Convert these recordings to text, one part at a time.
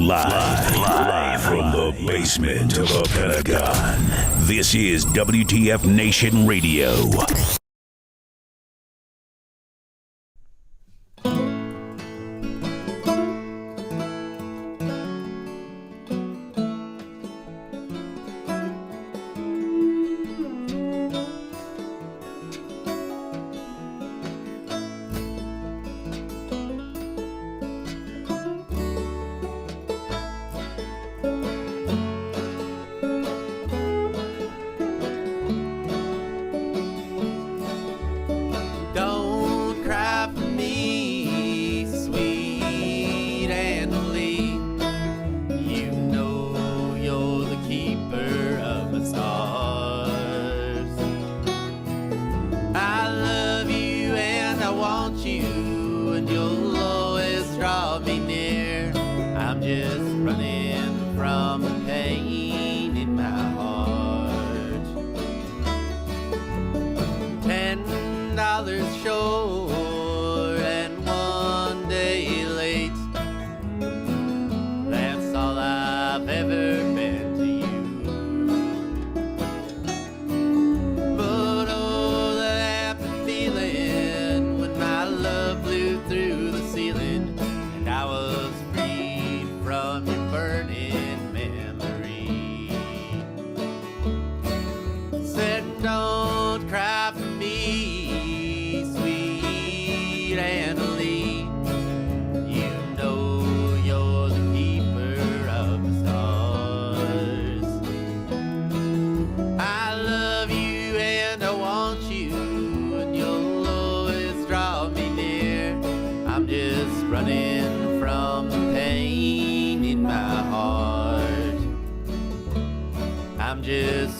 Live from the basement of the Pentagon. This is WTF Nation Radio.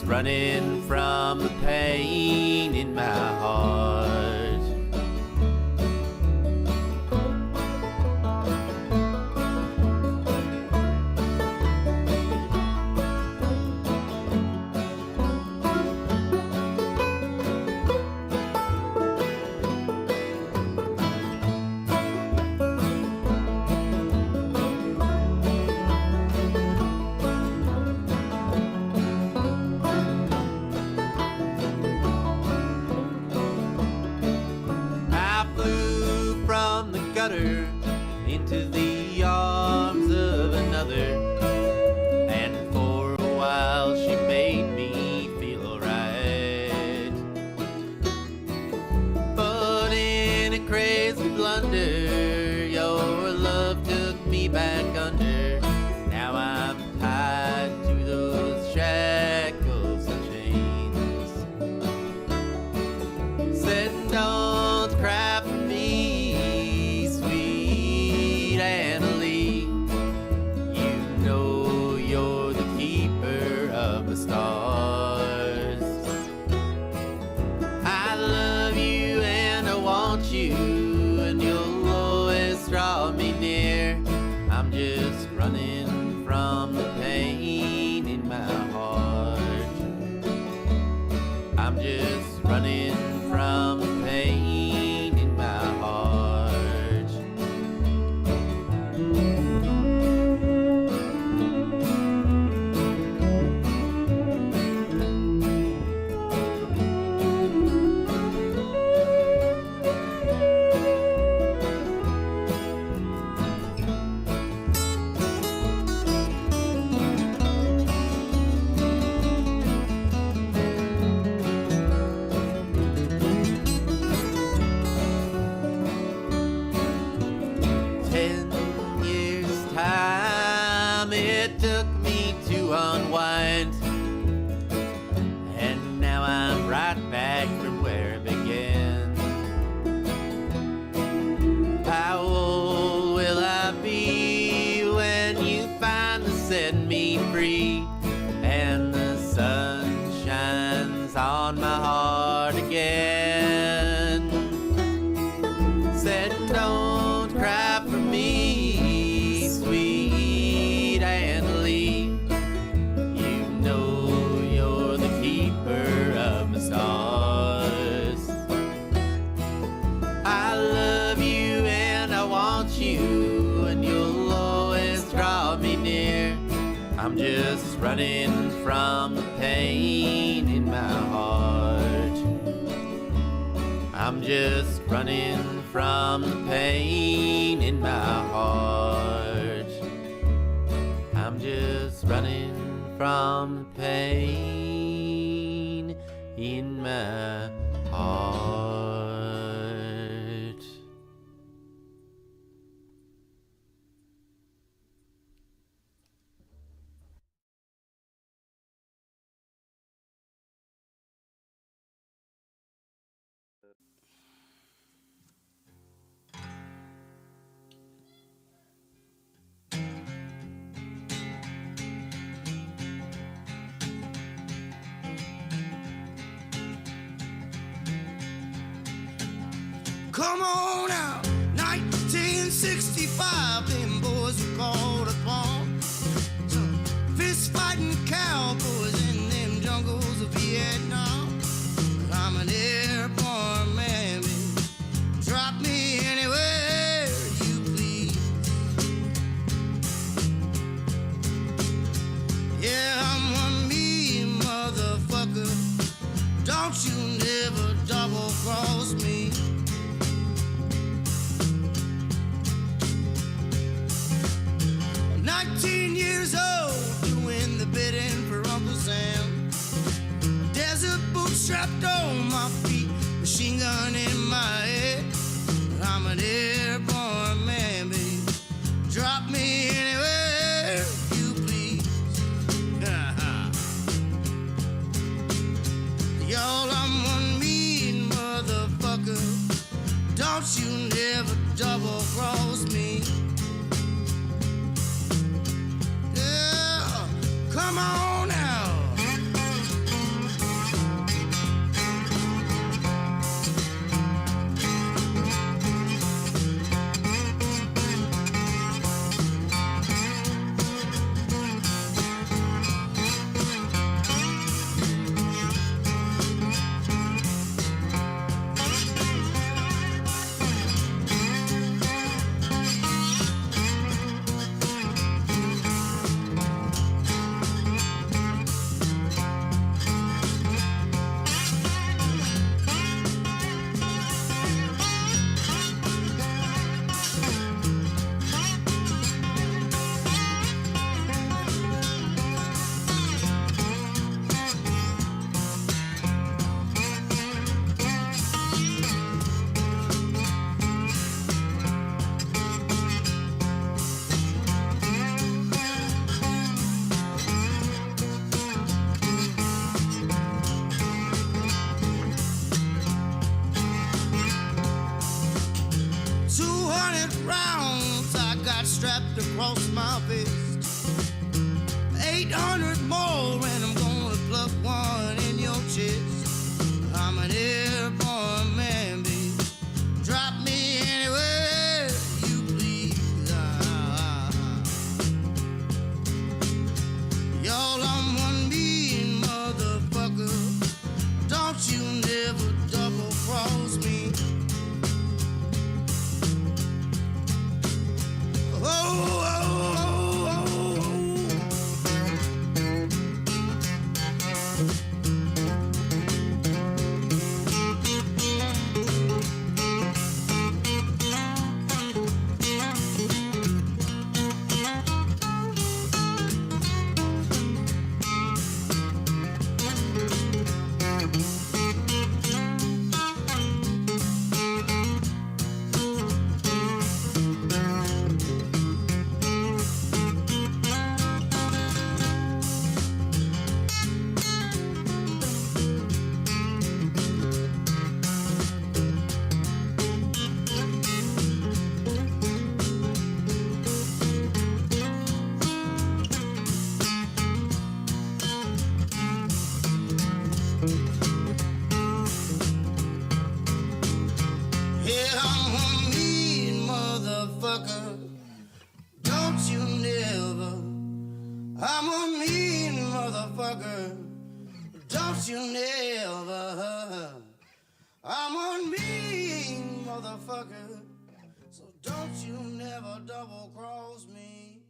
Running from the pain in my heart. Into the arms of another, and for a while she made me feel alright. But in a crazy blunder, your love took me back under. Now I'm tied to those shackles and chains. Said don't cry for me, stars. I love you and I want you, and you'll always draw me near. I'm just running from the pain in my heart. I'm just running from the pain in my heart. It took me to unwind, and now I'm right back from where it began. How old will I be when you finally set me free, and the sun shines on my heart again? Said don't cry for me, sweet Annalie. You know you're the keeper of my stars. I love you and I want you, and you'll always draw me me near. I'm just running from the pain in my heart. I'm just running from the pain in my heart. I'm just running from the pain in my heart. Come on out, 1965, them boys were called upon. Some fist fighting cowboys in them jungles of Vietnam. I'm an airborne man, baby. Drop me anywhere you please. Yeah, I'm one mean motherfucker. Don't you never double cross me. 19 years old, doing the bidding for Uncle Sam. Desert boots strapped on my feet, machine gun in my head. I'm an airborne man, baby. Drop me anywhere you please. Y'all, I'm one mean motherfucker. Don't you never double cross me. Come on now. Strapped across my vest, 800 more, and I'm gonna pluck one in your chest. I'm an airborne man, baby. Drop me anywhere you please. Y'all, I'm one mean motherfucker. Don't you never double cross me. Oh, oh, oh, oh, yeah, I'm a mean motherfucker. Don't you never. I'm a mean motherfucker. Don't you never. I'm a mean motherfucker. So don't you never double cross me.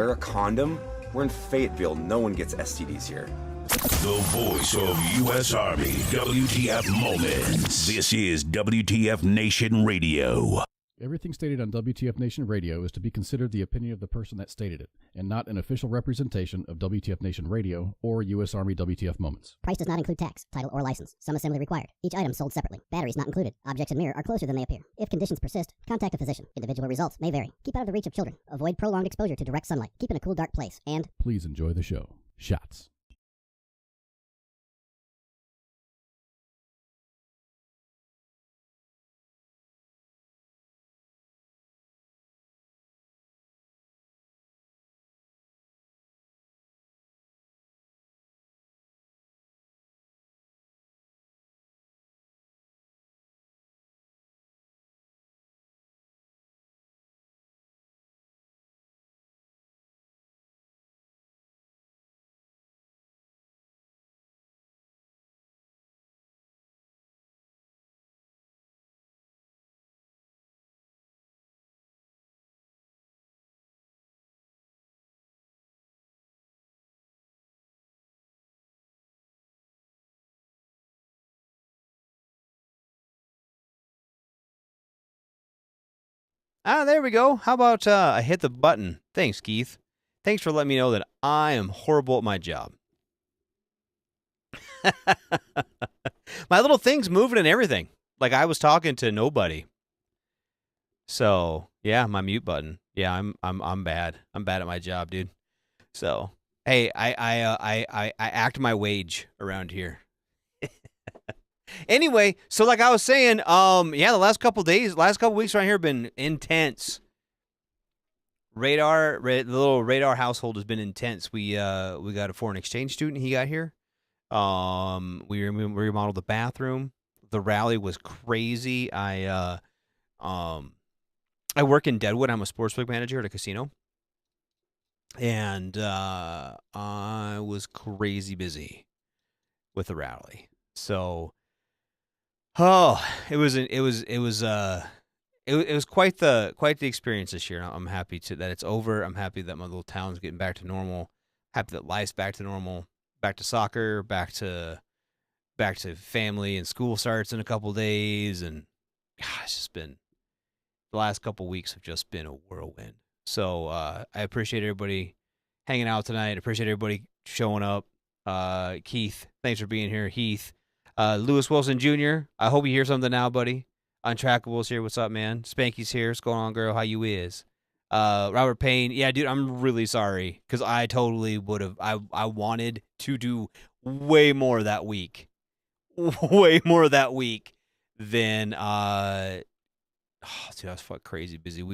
wear a condom. We're in Fayetteville. No one gets STDs here. The voice of U.S. Army, WTF Moments. This is WTF Nation Radio. Everything stated on WTF Nation Radio is to be considered the opinion of the person that stated it, and not an official representation of WTF Nation Radio or U.S. Army WTF Moments. Price does not include tax, title, or license. Some assembly required. Each item sold separately. Batteries not included. Objects in mirror are closer than they appear. If conditions persist, contact a physician. Individual results may vary. Keep out of the reach of children. Avoid prolonged exposure to direct sunlight. Keep in a cool, dark place. And please enjoy the show. Shots. There we go. How about I hit the button? Thanks, Keith. Thanks for letting me know that I am horrible at my job. My little thing's moving and everything. Like I was talking to nobody. So yeah, my mute button. Yeah, I'm bad. I'm bad at my job, dude. So hey, I act my wage around here. Anyway, so like I was saying, the last couple weeks around here have been intense. The little radar household has been intense. We got a foreign exchange student. He got here. We remodeled the bathroom. The rally was crazy. I work in Deadwood. I'm a sportsbook manager at a casino, and I was crazy busy with the rally. So. Oh, it was quite the experience this year. I'm happy that it's over. I'm happy that my little town's getting back to normal. Happy that life's back to normal. Back to soccer. Back to family, and school starts in a couple days. And gosh, it's just been the last couple weeks have just been a whirlwind. So I appreciate everybody hanging out tonight. I appreciate everybody showing up. Keith, thanks for being here. Heath. Lewis Wilson Jr., I hope you hear something now, buddy. Untrackable's here. What's up, man? Spanky's here. What's going on, girl? How you is? Robert Payne. Yeah, dude, I'm really sorry because I totally would have. I wanted to do way more that week. Way more that week than dude, I was fucking crazy busy. I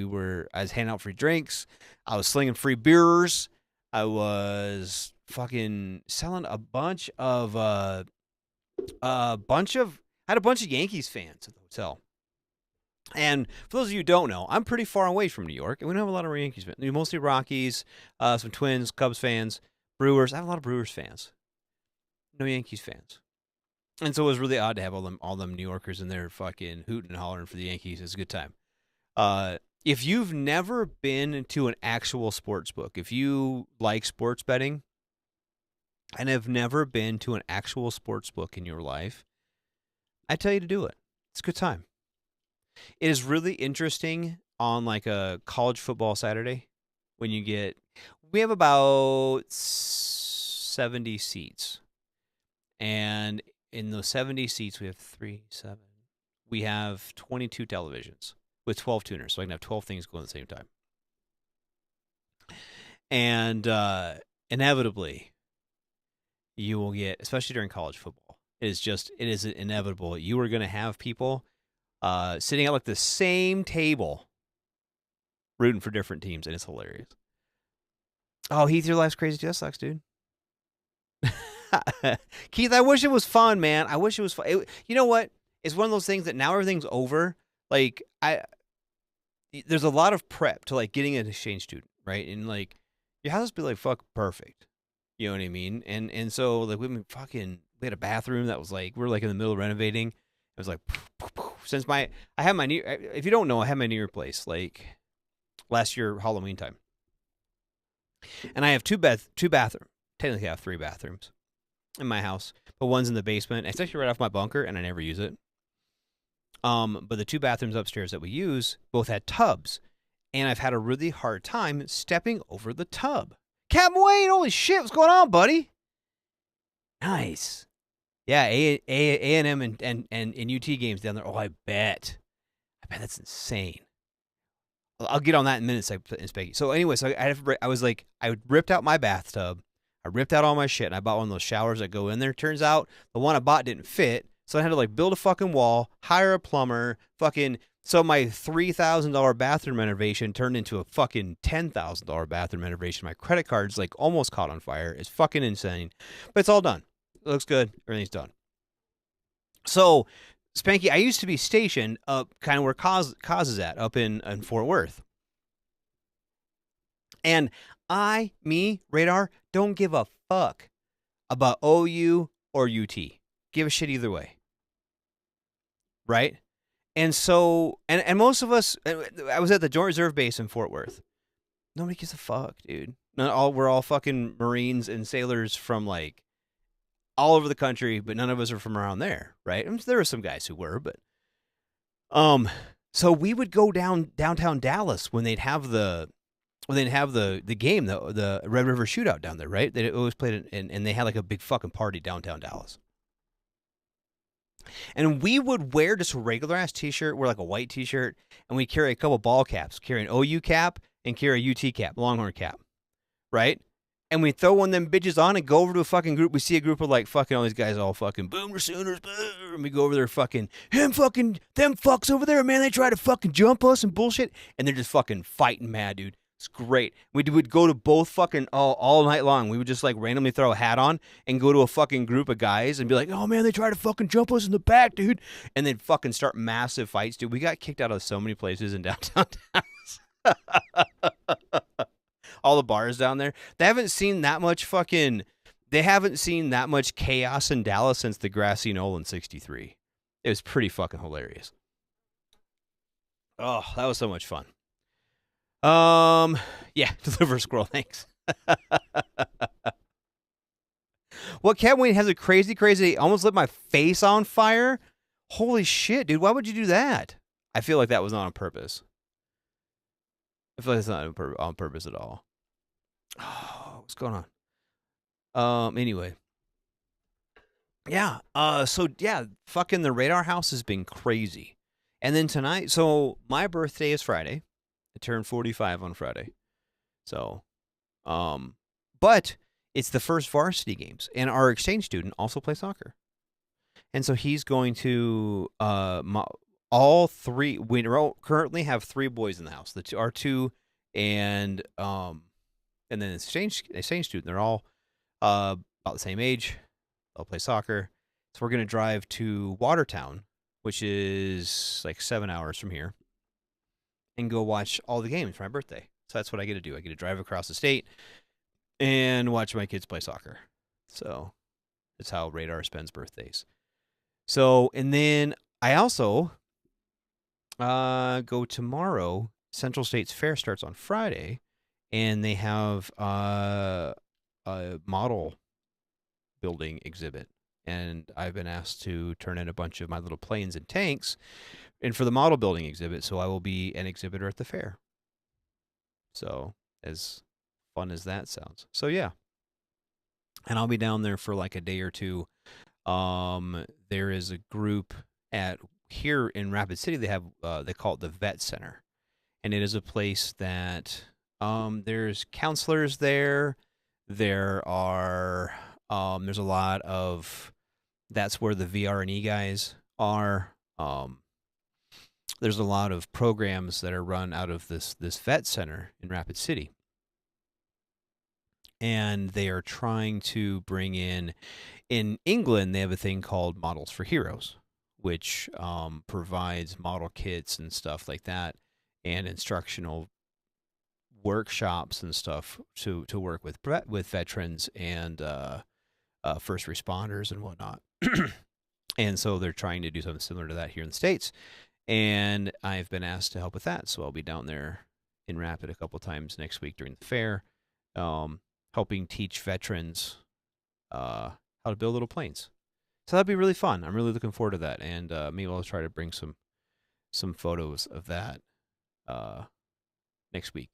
was handing out free drinks. I was slinging free beers. I was fucking selling a bunch of I had a bunch of Yankees fans at the hotel. And for those of you who don't know, I'm pretty far away from New York, and we don't have a lot of Yankees fans. Mostly Rockies, some Twins, Cubs fans, Brewers. I have a lot of Brewers fans. No Yankees fans. And so it was really odd to have all them New Yorkers in there fucking hooting and hollering for the Yankees. It's a good time. If you've never been to an actual sports book, if you like sports betting, and have never been to an actual sports book in your life, I tell you to do it. It's a good time. It is really interesting on like a college football Saturday when we have about 70 seats. And in those 70 seats, we have 22 televisions with 12 tuners. So I can have 12 things going at the same time. And inevitably, you will get, especially during college football, it is inevitable. You are going to have people sitting at like the same table rooting for different teams, and it's hilarious. Oh, Heath, your life's crazy too. That sucks, dude. Keith, I wish it was fun, man. I wish it was fun. You know what? It's one of those things that now everything's over. Like, there's a lot of prep to like getting an exchange student, right? And like, your house be like fuck perfect. You know what I mean? And so like we had a bathroom that was like, we're like in the middle of renovating. It was like, since I had my knee, if you don't know, I had my knee replaced like last year Halloween time. And I have two bathrooms. Technically, I have 3 bathrooms in my house, but one's in the basement. It's actually right off my bunker, and I never use it. But the 2 bathrooms upstairs that we use both had tubs, and I've had a really hard time stepping over the tub. Captain Wayne, holy shit, what's going on, buddy? Nice. Yeah, A&M and UT games down there. Oh, I bet that's insane. I'll get on that in a minute, Specky. So anyway, I ripped out my bathtub. I ripped out all my shit, and I bought one of those showers that go in there. Turns out the one I bought didn't fit, so I had to build a fucking wall, hire a plumber, so my $3,000 bathroom renovation turned into a fucking $10,000 bathroom renovation. My credit card's almost caught on fire. It's fucking insane, but it's all done. It looks good. Everything's done. So, Spanky, I used to be stationed up kind of where Cause is at, up in Fort Worth. And Radar, don't give a fuck about OU or UT. Give a shit either way. Right? And so, and most of us, I was at the Joint Reserve Base in Fort Worth. Nobody gives a fuck, dude. We're all fucking Marines and sailors from all over the country, but none of us are from around there, right? I mean, there were some guys who were, but so we would go downtown Dallas when they'd have the game, the Red River Shootout down there, right? They always played it, and they had a big fucking party downtown Dallas. And we would wear just a regular ass t-shirt, wear a white t-shirt, and we'd carry a couple ball caps, carry an OU cap and carry a UT cap, Longhorn cap, right? And we throw one of them bitches on and go over to a fucking group. We see a group of fucking all these guys all fucking Boomer Sooners, and we go over there them fucks over there, man. They try to fucking jump us and bullshit, and they're just fucking fighting mad, dude. It's great. We would go to both fucking all night long. We would just randomly throw a hat on and go to a fucking group of guys and be like, oh man, they try to fucking jump us in the back, dude. And then fucking start massive fights, dude. We got kicked out of so many places in downtown Dallas. All the bars down there. They haven't seen that much chaos in Dallas since the Grassy Knoll in 63. It was pretty fucking hilarious. Oh, that was so much fun. Yeah, deliver squirrel, thanks. What, Captain Wayne has a crazy, almost lit my face on fire? Holy shit, dude, why would you do that? I feel like that was not on purpose. I feel like it's not on purpose at all. Oh, what's going on? Anyway. Yeah, fucking the Radar House has been crazy. And then tonight, so my birthday is Friday. I turned 45 on Friday. So, but it's the first varsity games, and our exchange student also plays soccer. And so he's going to, all 3, we currently have 3 boys in the house, our 2, and then the exchange student. They're all about the same age. They'll play soccer. So we're going to drive to Watertown, which is 7 hours from here, and go watch all the games for my birthday. So that's what I get to do. I get to drive across the state and watch my kids play soccer. So that's how Radar spends birthdays. So, and then I also go tomorrow. Central States Fair starts on Friday, and they have a model building exhibit. And I've been asked to turn in a bunch of my little planes and tanks and for the model building exhibit, so I will be an exhibitor at the fair. So, as fun as that sounds. So, yeah. And I'll be down there for a day or two. There is a group here in Rapid City. They have they call it the Vet Center, and it is a place that there's counselors there. There are there's a lot of, that's where the VR&E guys are. There's a lot of programs that are run out of this vet center in Rapid City. And they are trying to bring in England, they have a thing called Models for Heroes, which provides model kits and stuff like that, and instructional workshops and stuff to work with veterans and first responders and whatnot. And so they're trying to do something similar to that here in the States. And I've been asked to help with that. So I'll be down there in Rapid a couple times next week during the fair helping teach veterans how to build little planes. So that'd be really fun. I'm really looking forward to that, and maybe I'll try to bring some photos of that next week.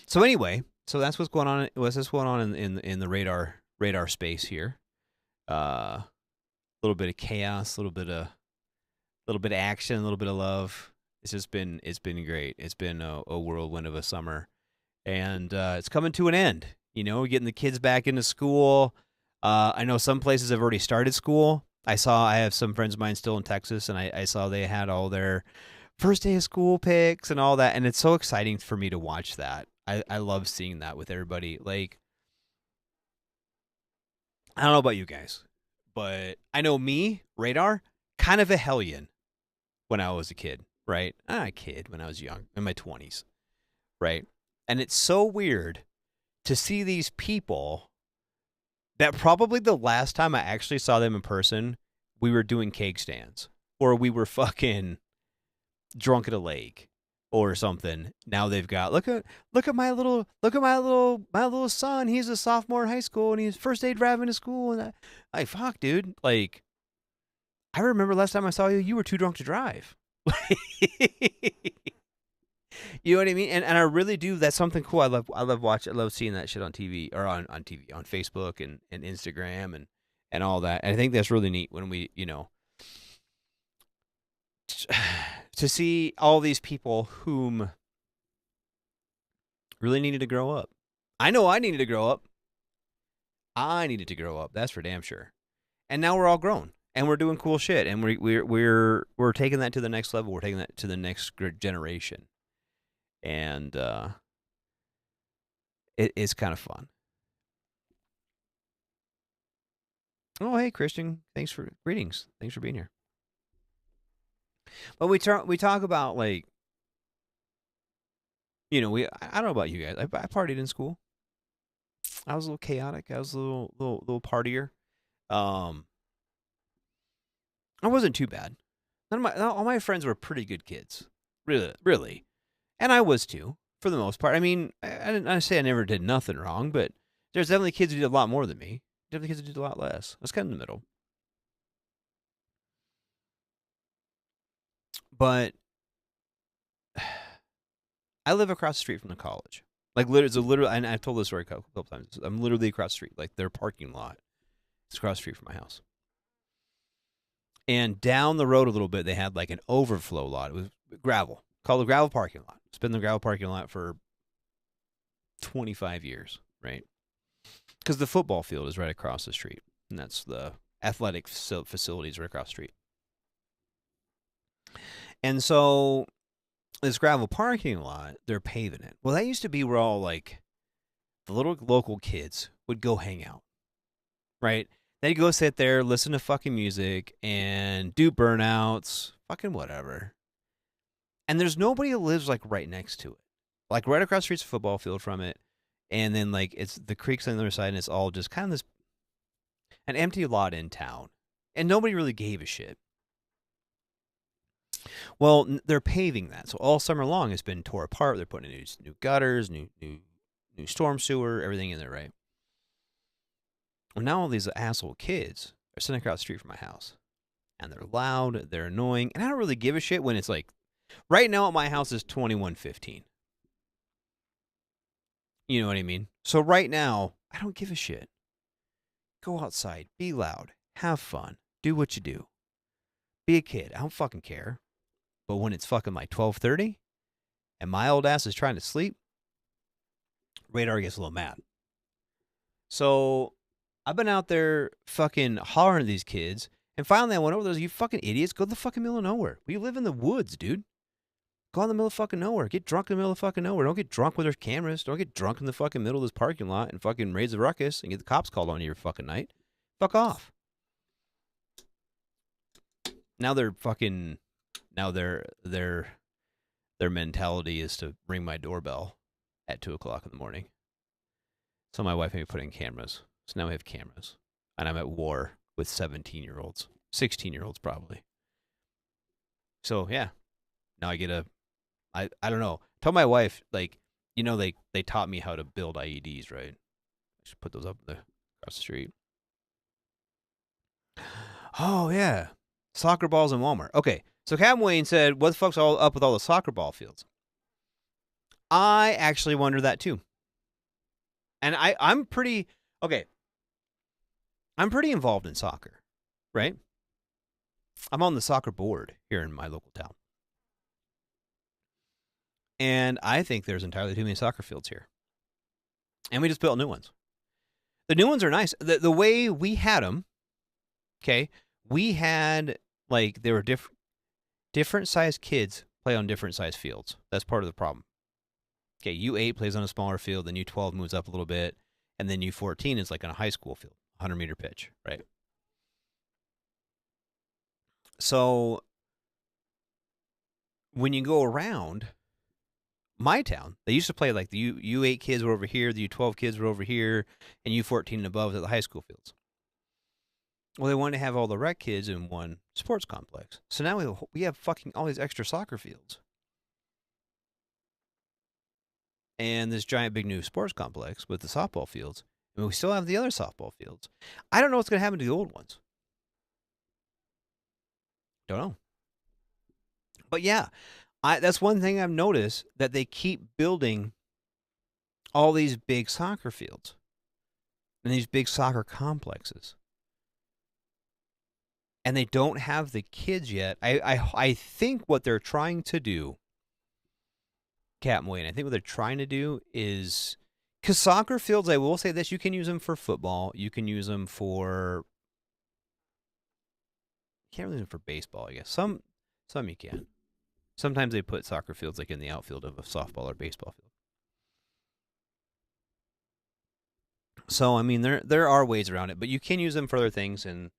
So anyway, that's what's going on. What's going on in the radar space here? A little bit of chaos, a little bit of action, a little bit of love. It's been great. It's been a whirlwind of a summer, and it's coming to an end. You know, getting the kids back into school. I know some places have already started school. I have some friends of mine still in Texas, and I saw they had all their first day of school pics and all that, and it's so exciting for me to watch that. I love seeing that with everybody. Like, I don't know about you guys, but I know me, Radar, kind of a hellion when I was a kid, right? When I was young, in my 20s, right? And it's so weird to see these people that probably the last time I actually saw them in person, we were doing cake stands or we were fucking drunk at a lake or something. Now they've got look at my little son. He's a sophomore in high school and he's first day driving to school. And like, fuck, dude. Like, I remember last time I saw you, you were too drunk to drive. You know what I mean? And I really do. That's something cool. I love watching. I love seeing that shit on TV or on TV, on Facebook and Instagram and all that. And I think that's really neat when we, you know, to see all these people whom really needed to grow up. I know I needed to grow up. That's for damn sure. And now we're all grown and we're doing cool shit. And we're taking that to the next level. We're taking that to the next generation. And it's kind of fun. Oh, hey, Christian. Greetings. Thanks for being here. But we talk about, like, you know, I don't know about you guys. I partied in school. I was a little chaotic. I was a little partier. I wasn't too bad. All my friends were pretty good kids. Really. And I was too, for the most part. I mean, I say I never did nothing wrong, but there's definitely kids who did a lot more than me. Definitely kids who did a lot less. I was kind of in the middle. But I live across the street from the college. Like, literally, and I've told this story a couple times. I'm literally across the street. Like, their parking lot is across the street from my house. And down the road a little bit, they had, like, an overflow lot. It was gravel. Called the gravel parking lot. It's been the gravel parking lot for 25 years, right? Because the football field is right across the street. And that's the athletic facilities right across the street. And so this gravel parking lot, they're paving it. Well, that used to be where all, like, the little local kids would go hang out, right? They'd go sit there, listen to fucking music, and do burnouts, fucking whatever. And there's nobody who lives, like, right next to it. Like, right across the street's a football field from it. And then, like, it's the creek's on the other side, and it's all just kind of an empty lot in town. And nobody really gave a shit. Well, they're paving that. So all summer long, it's been tore apart. They're putting in new gutters, new storm sewer, everything in there, right? Well, now all these asshole kids are sitting across the street from my house. And they're loud, they're annoying. And I don't really give a shit when it's like, right now at my house is 21:15. You know what I mean? So right now, I don't give a shit. Go outside, be loud, have fun, do what you do. Be a kid, I don't fucking care. But when it's fucking like 12:30 and my old ass is trying to sleep, Radar gets a little mad. So I've been out there fucking hollering at these kids, and finally I went over there, you fucking idiots, go to the fucking middle of nowhere. We live in the woods, dude. Go in the middle of fucking nowhere. Get drunk in the middle of fucking nowhere. Don't get drunk with their cameras. Don't get drunk in the fucking middle of this parking lot and fucking raise a ruckus and get the cops called on you every fucking night. Fuck off. Now they're fucking... Now their mentality is to ring my doorbell at 2 o'clock in the morning. So my wife made me put in cameras. So now we have cameras. And I'm at war with 17-year-olds. 16-year-olds probably. So yeah. Now I get I don't know. Tell my wife, like, they taught me how to build IEDs, right? I should put those up across the street. Oh, yeah. Soccer balls in Walmart. Okay, so Captain Wayne said, what the fuck's all up with all the soccer ball fields? I actually wonder that too. And I'm pretty involved in soccer, right? I'm on the soccer board here in my local town. And I think there's entirely too many soccer fields here. And we just built new ones. The new ones are nice. The way we had them, okay, we had, like, there were different sized kids play on different sized fields. That's part of the problem. Okay, U8 plays on a smaller field, then U12 moves up a little bit, and then U14 is like on a high school field, 100-meter pitch, right? So when you go around my town, they used to play like the U8 kids were over here, the U12 kids were over here, and U14 and above at the high school fields. Well, they wanted to have all the rec kids in one sports complex. So now we have fucking all these extra soccer fields. And this giant big new sports complex with the softball fields. And we still have the other softball fields. I don't know what's going to happen to the old ones. Don't know. But yeah, that's one thing I've noticed, that they keep building all these big soccer fields and these big soccer complexes. And they don't have the kids yet. I think what they're trying to do, Captain Wayne, I think what they're trying to do is, because soccer fields, I will say this, you can use them for football. You can use them for, you can't really use them for baseball, I guess. Some you can. Sometimes they put soccer fields like in the outfield of a softball or baseball field. So, I mean, there are ways around it, but you can use them for other things, and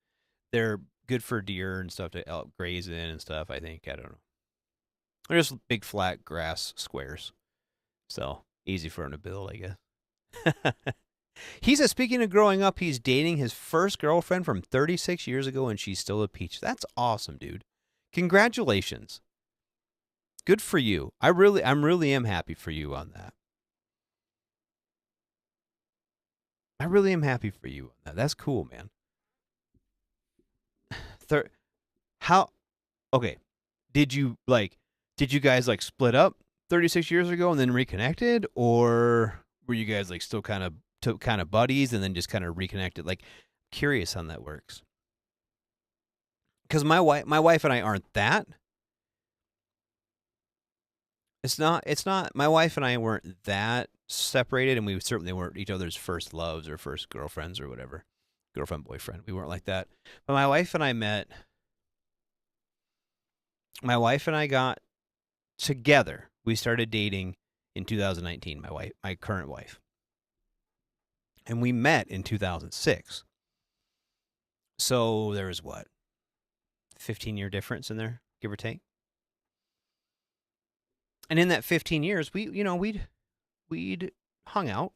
they're good for deer and stuff to graze in and stuff, I think. I don't know. They're just big flat grass squares. So, easy for him to build, I guess. He says, speaking of growing up, he's dating his first girlfriend from 36 years ago, and she's still a peach. That's awesome, dude. Congratulations. Good for you. I really am happy for you on that. I really am happy for you on that. That's cool, man. Okay. Did you guys like split up 36 years ago and then reconnected, or were you guys like still kind of buddies and then just kind of reconnected? Like, curious how that works. Because my wife and I aren't that. It's not. My wife and I weren't that separated, and we certainly weren't each other's first loves or first girlfriends or whatever. Girlfriend, boyfriend. We weren't like that. But my wife and I met. My wife and I got together. We started dating in 2019, my current wife. And we met in 2006. So there was 15-year difference in there, give or take. And in that 15 years, we'd hung out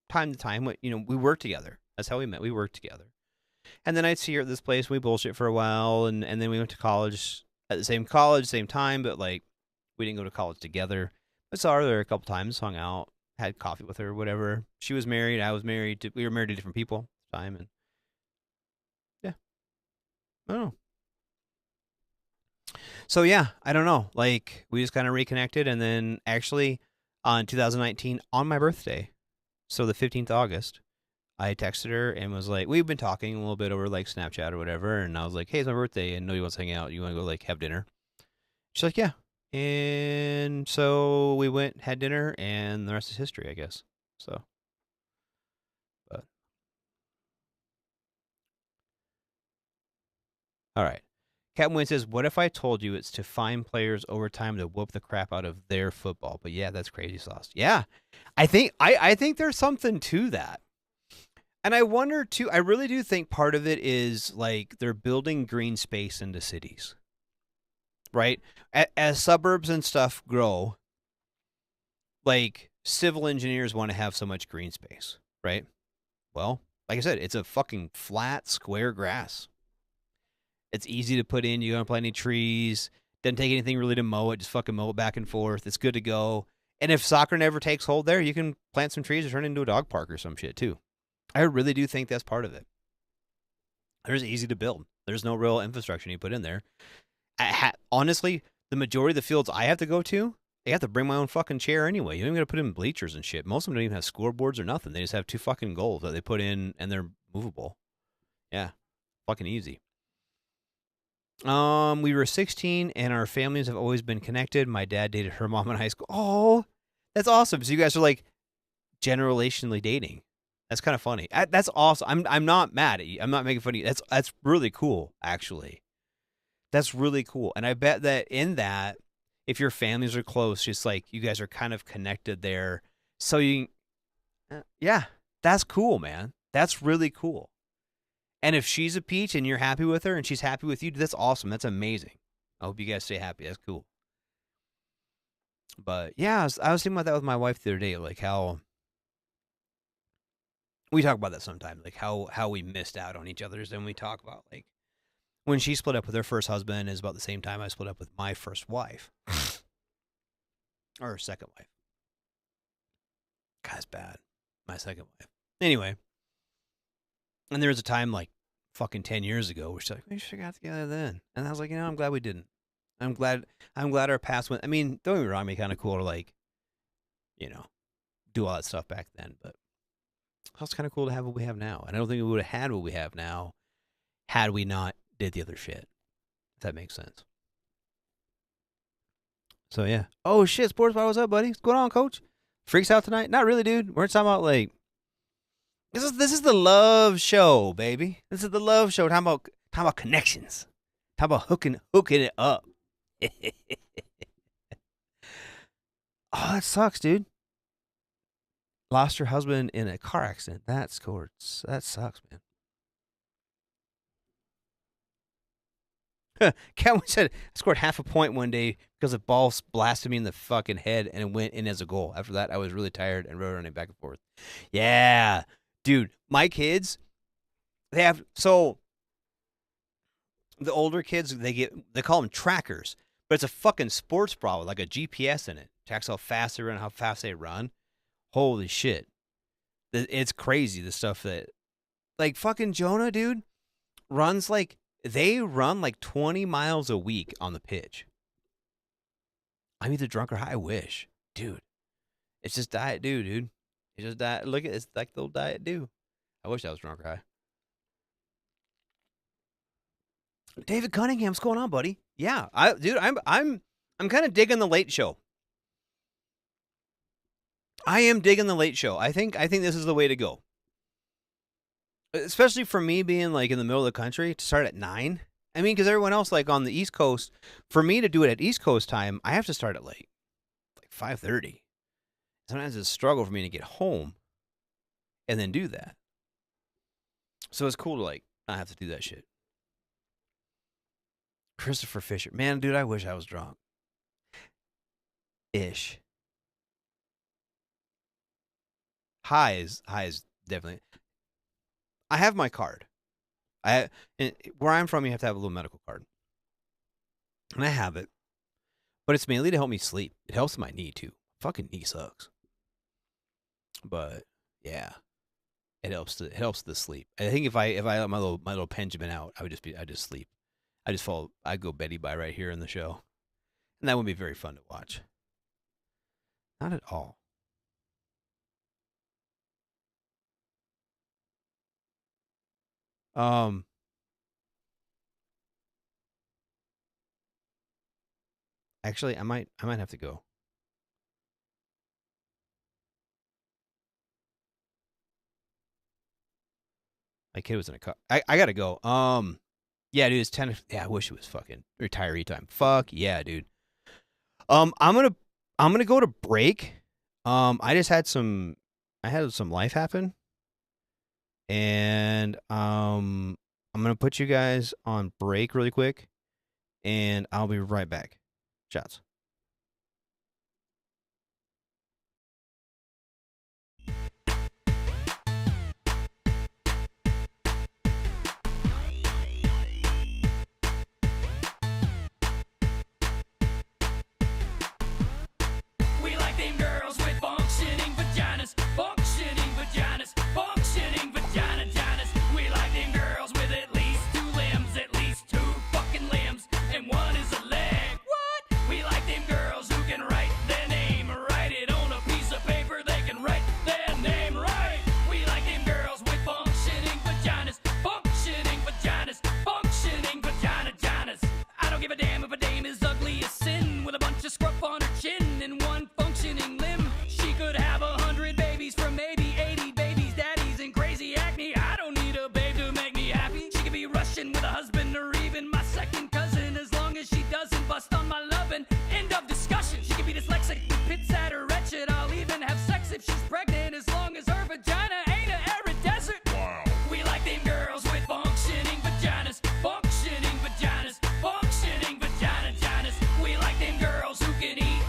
time to time. We worked together. That's how we met. We worked together. And then I'd see her at this place. We bullshit for a while, and then we went to college at the same college, same time, but like we didn't go to college together. I saw her there a couple times, hung out, had coffee with her, whatever. She was married. I was married. We were married to different people at the time, and yeah, I don't know. So yeah, I don't know. Like, we just kind of reconnected, and then actually on 2019, on my birthday, so the 15th of August, I texted her and was like, we've been talking a little bit over like Snapchat or whatever, and I was like, hey, it's my birthday, and nobody wants to hang out. You want to go like have dinner? She's like, yeah. And so we went, had dinner, and the rest is history, I guess. So, but all right. Captain Wayne says, what if I told you it's to fine players over time to whoop the crap out of their football? But yeah, that's crazy sauce. Yeah, I think there's something to that. And I wonder too, I really do think part of it is like they're building green space into cities, right? As suburbs and stuff grow, like civil engineers want to have so much green space, right? Well, like I said, it's a fucking flat, square grass. It's easy to put in. You don't plant any trees. Doesn't take anything really to mow it. Just fucking mow it back and forth. It's good to go. And if soccer never takes hold there, you can plant some trees and turn it into a dog park or some shit too. I really do think that's part of it. There's easy to build. There's no real infrastructure you put in there. Honestly, the majority of the fields I have to go to, I have to bring my own fucking chair anyway. You don't even got to put in bleachers and shit. Most of them don't even have scoreboards or nothing. They just have 2 fucking goals that they put in, and they're movable. Yeah, fucking easy. We were 16, and our families have always been connected. My dad dated her mom in high school. Oh, that's awesome. So you guys are like generationally dating. That's kind of funny. That's awesome. I'm not mad at you. I'm not making fun of you. That's really cool, actually. That's really cool. And I bet that in that, if your families are close, just like you guys are kind of connected there. So yeah, that's cool, man. That's really cool. And if she's a peach and you're happy with her and she's happy with you, that's awesome. That's amazing. I hope you guys stay happy. That's cool. But yeah, I was thinking about that with my wife the other day, like how we talk about that sometimes, like how we missed out on each other's, and we talk about like when she split up with her first husband is about the same time I split up with my first wife. Or second wife. Guy's bad. My second wife. Anyway. And there was a time like fucking 10 years ago where she's like, we should have got together then. And I was like, I'm glad we didn't. I'm glad our past went. I mean, don't get me wrong, it'd be kind of cool to like, do all that stuff back then, but it's kind of cool to have what we have now. And I don't think we would have had what we have now had we not did the other shit. If that makes sense. So yeah. Oh shit, Sports Bar, what's up, buddy? What's going on, coach? Freaks out tonight? Not really, dude. We're talking about like this is the love show, baby. This is the love show. Talking about connections. Talking about hooking it up. Oh, that sucks, dude. Lost your husband in a car accident. That sucks, man. Catwoman said, I scored half a point one day because a ball blasted me in the fucking head and it went in as a goal. After that, I was really tired and rode running back and forth. Yeah. Dude, my kids, the older kids, they call them trackers, but it's a fucking sports bra with like a GPS in it. Tracks how fast they run, how fast they run. Holy shit. It's crazy, the stuff that, like fucking Jonah, dude, they run like 20 miles a week on the pitch. I'm either drunk or high. I wish. Dude. It's just diet do, dude. It's just diet. Look at it's like the old diet do. I wish I was drunk or high. David Cunningham, what's going on, buddy? Yeah. I'm kind of digging the late show. I am digging the late show. I think this is the way to go. Especially for me being like in the middle of the country to start at 9. I mean, because everyone else like on the East Coast, for me to do it at East Coast time, I have to start at like 5:30. Sometimes it's a struggle for me to get home and then do that. So it's cool to like not have to do that shit. Christopher Fisher. Man, dude, I wish I was drunk. Ish. High is definitely. I have my card. Where I'm from, you have to have a little medical card. And I have it. But it's mainly to help me sleep. It helps my knee, too. Fucking knee sucks. But, yeah. It helps the sleep. I think if I let my little Benjamin out, I just sleep. I'd go Betty by right here in the show. And that would be very fun to watch. Not at all. Actually, I might have to go. My kid was in a car. I gotta go. Yeah, dude, it's 10. Yeah, I wish it was fucking retiree time. Fuck yeah, dude. I'm gonna go to break. I had some life happen. And I'm gonna put you guys on break really quick, and I'll be right back. Shots. We like them girls with functioning vaginas, functioning vaginas, functioning vagina ginas. We like them girls with at least 2 limbs, at least 2 fucking limbs, and 1 is a leg. What? We like them girls who can write their name, write it on a piece of paper. They can write their name right. We like them girls with functioning vaginas, functioning vaginas, functioning vagina ginas. I don't give a damn if a dame is ugly as sin, with a bunch of scruff on her chin and 1 functioning limb. She could have 100 babies from maybe 80 babies, daddies, and crazy acne. I don't need a babe to make me happy. She could be Russian with a husband, or even my second cousin, as long as she doesn't bust on my lovin'. End of discussion. She could be dyslexic, pits at her wretched. I'll even have sex if she's pregnant, as long as her vagina ain't an arid desert. Wow. We like them girls with functioning vaginas, functioning vaginas, functioning vagina ginas. We like them girls who can eat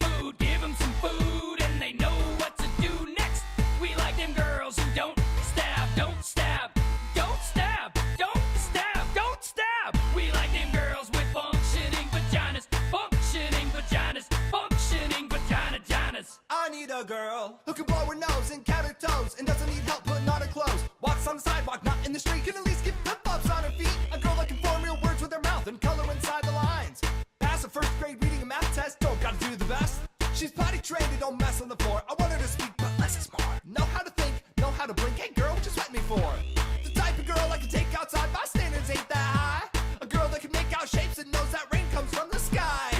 food, give them some food, and they know what to do next. We like them girls who don't stab, don't stab, don't stab, don't stab, don't stab. We like them girls with functioning vaginas, functioning vaginas, functioning vagina ginas. I need a girl who can blow her nose and count her toes and doesn't need help putting on her clothes. Walks on the sidewalk, not in the street, can at least get flip-flops on her feet. A girl that can form real words with her mouth and color inside the lines. Pass a 1st grade reading and math test, don't gotta do the best. She's potty trained and don't mess on the floor. I want her to speak, but less is more. Know how to think, know how to blink. Hey girl, what you sweat me for? The type of girl I can take outside, my standards ain't that high. A girl that can make out shapes and knows that rain comes from the sky.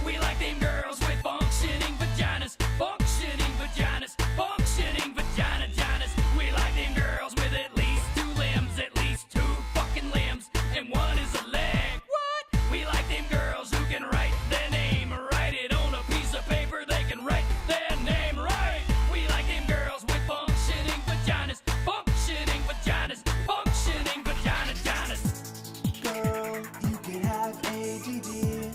We like them girls with functioning vaginas, functioning vaginas, functioning vagina ginas. We like them girls with at least 2 limbs, at least 2 fucking limbs, and 1 is a leg. What? We like them girls who can write their name, write it on a piece of paper. They can write their name right. We like them girls with functioning vaginas, functioning vaginas, functioning vagina ginas. Girl, you can have ADD,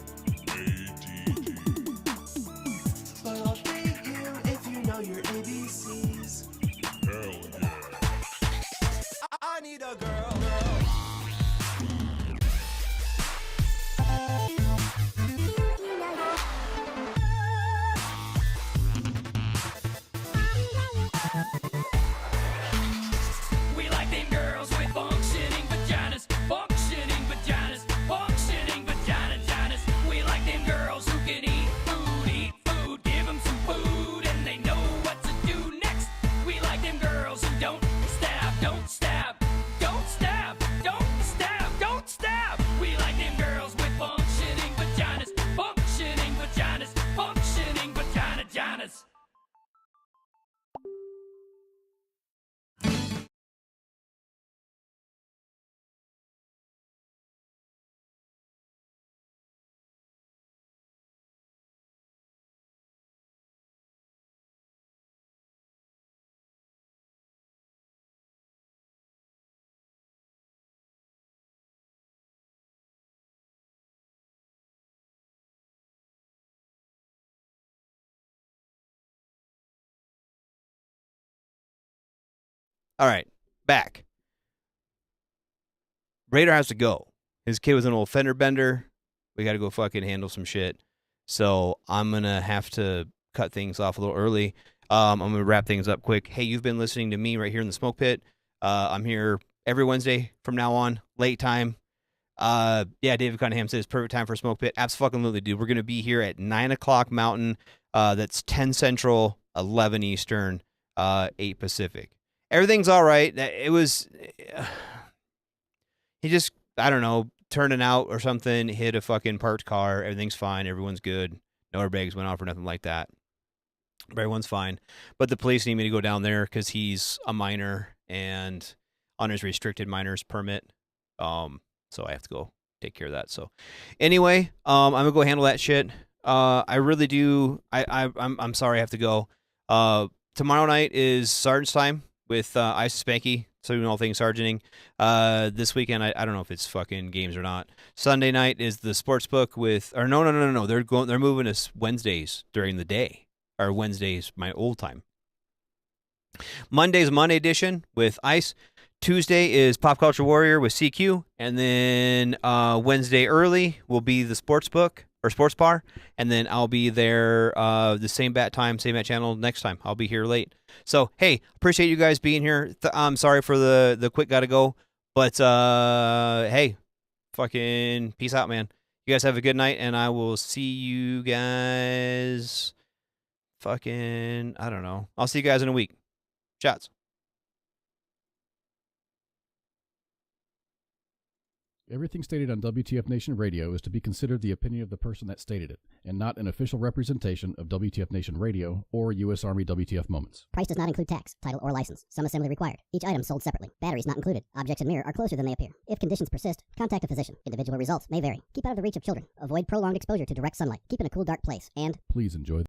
but I'll date you if you know your ABCs. Hell yeah. I need a girl. We like them girls with functioning vaginas, functioning vaginas, functioning vagina ginas. We like them girls who can eat food, give them some food, and they know what to do next. We like them girls who don't stab, don't stab, don't stab, don't stab, don't stab. We like them girls with functioning vaginas, functioning vaginas, functioning vagina ginas. All right, back. Radar has to go. His kid was an old fender bender. We got to go fucking handle some shit. So I'm going to have to cut things off a little early. I'm going to wrap things up quick. Hey, you've been listening to me right here in the Smoke Pit. I'm here every Wednesday from now on, late time. David Cunningham says perfect time for Smoke Pit. Absolutely, dude. We're going to be here at 9 o'clock Mountain. That's 10 Central, 11 Eastern, 8 Pacific. Everything's all right. It was, he just, I don't know, turning out or something, hit a fucking parked car. Everything's fine. Everyone's good. No airbags went off or nothing like that. Everyone's fine. But the police need me to go down there because he's a minor and on his restricted minor's permit. So I have to go take care of that. So anyway, I'm going to go handle that shit. I really do. I'm sorry I have to go. Tomorrow night is Sergeant's time with Ice Spanky, so doing all things sergeanting. This weekend, I don't know if it's fucking games or not. Sunday night is the sports book with, or no. They're moving us Wednesdays during the day, or Wednesdays my old time. Monday's Monday edition with Ice. Tuesday is Pop Culture Warrior with CQ, and then Wednesday early will be the sports book or sports bar, and then I'll be there the same bat time, same bat channel next time. I'll be here late. So hey, appreciate you guys being here. I'm sorry for the quick gotta go, but hey, fucking peace out, man. You guys have a good night, and I will see you guys. Fucking, I don't know. I'll see you guys in a week. Shots. Everything stated on WTF Nation Radio is to be considered the opinion of the person that stated it, and not an official representation of WTF Nation Radio or U.S. Army WTF Moments. Price does not include tax, title, or license. Some assembly required. Each item sold separately. Batteries not included. Objects in mirror are closer than they appear. If conditions persist, contact a physician. Individual results may vary. Keep out of the reach of children. Avoid prolonged exposure to direct sunlight. Keep in a cool, dark place. And please enjoy